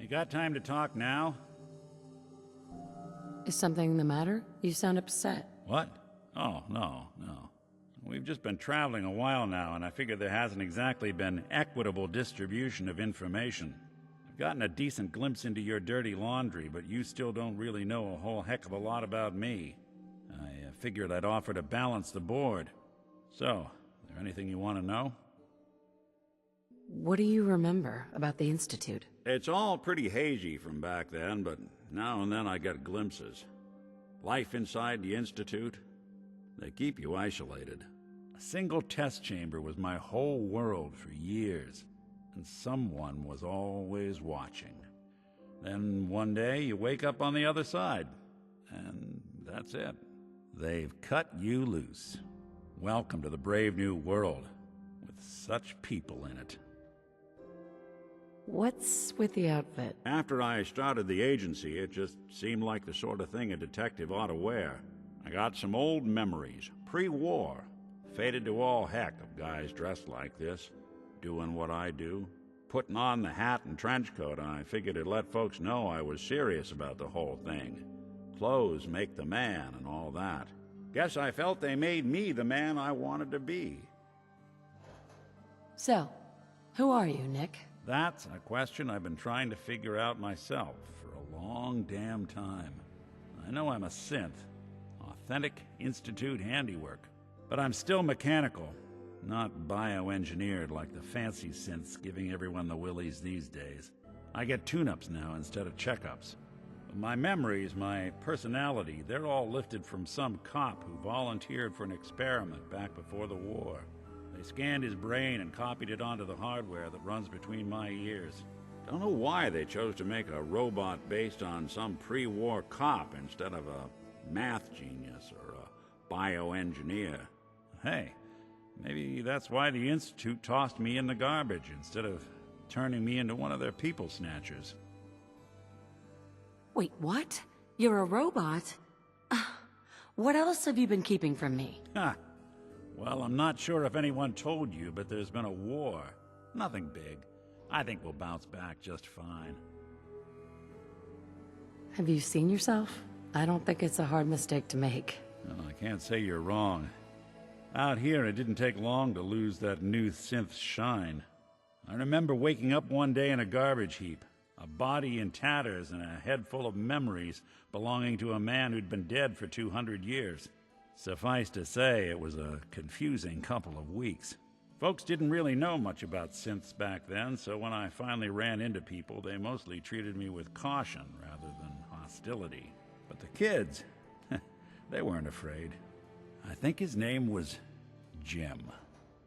You got time to talk now? Is something the matter? You sound upset. What? Oh, no. We've just been traveling a while now, and I figure there hasn't exactly been equitable distribution of information. I've gotten a decent glimpse into your dirty laundry, but you still don't really know a whole heck of a lot about me. I figured I'd offer to balance the board. So, is there anything you want to know? What do you remember about the Institute? It's all pretty hazy from back then, but now and then I get glimpses. Life inside the Institute, they keep you isolated. A single test chamber was my whole world for years, and someone was always watching. Then one day you wake up on the other side, and that's it. They've cut you loose. Welcome to the brave new world, with such people in it. What's with the outfit? After I started the agency, it just seemed like the sort of thing a detective ought to wear. I got some old memories, pre-war. Faded to all heck of guys dressed like this, doing what I do. Putting on the hat and trench coat, I figured it'd let folks know I was serious about the whole thing. Clothes make the man and all that. Guess I felt they made me the man I wanted to be. So, who are you, Nick? That's a question I've been trying to figure out myself for a long damn time. I know I'm a synth, authentic Institute handiwork, but I'm still mechanical, not bioengineered like the fancy synths giving everyone the willies these days. I get tune-ups now instead of checkups. But my memories, my personality, they're all lifted from some cop who volunteered for an experiment back before the war. They scanned his brain and copied it onto the hardware that runs between my ears. Don't know why they chose to make a robot based on some pre-war cop instead of a math genius or a bioengineer. Hey, maybe that's why the Institute tossed me in the garbage instead of turning me into one of their people snatchers. Wait, what? You're a robot? What else have you been keeping from me? Ha! Well, I'm not sure if anyone told you, but there's been a war. Nothing big. I think we'll bounce back just fine. Have you seen yourself? I don't think it's a hard mistake to make. Well, I can't say you're wrong. Out here, it didn't take long to lose that new synth shine. I remember waking up one day in a garbage heap, a body in tatters and a head full of memories belonging to a man who'd been dead for 200 years. Suffice to say, it was a confusing couple of weeks. Folks didn't really know much about synths back then, so when I finally ran into people, they mostly treated me with caution rather than hostility. But the kids, they weren't afraid. I think his name was Jim.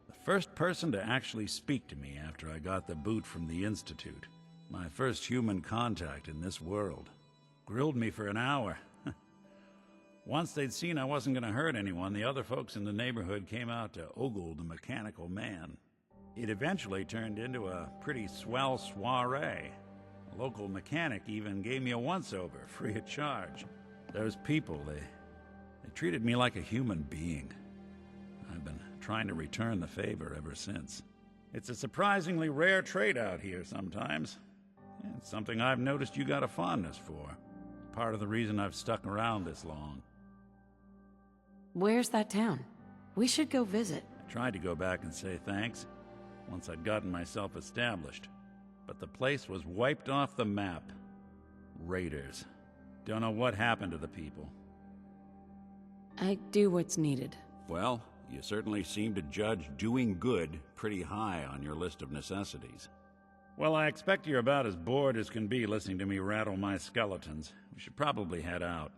The first person to actually speak to me after I got the boot from the Institute. My first human contact in this world. Grilled me for an hour. Once they'd seen I wasn't going to hurt anyone, the other folks in the neighborhood came out to ogle the mechanical man. It eventually turned into a pretty swell soiree. A local mechanic even gave me a once-over, free of charge. Those people, they treated me like a human being. I've been trying to return the favor ever since. It's a surprisingly rare trait out here sometimes. It's something I've noticed you got a fondness for. Part of the reason I've stuck around this long. Where's that town? We should go visit. I tried to go back and say thanks, once I'd gotten myself established. But the place was wiped off the map. Raiders. Don't know what happened to the people. I do what's needed. Well, you certainly seem to judge doing good pretty high on your list of necessities. Well, I expect you're about as bored as can be listening to me rattle my skeletons. We should probably head out.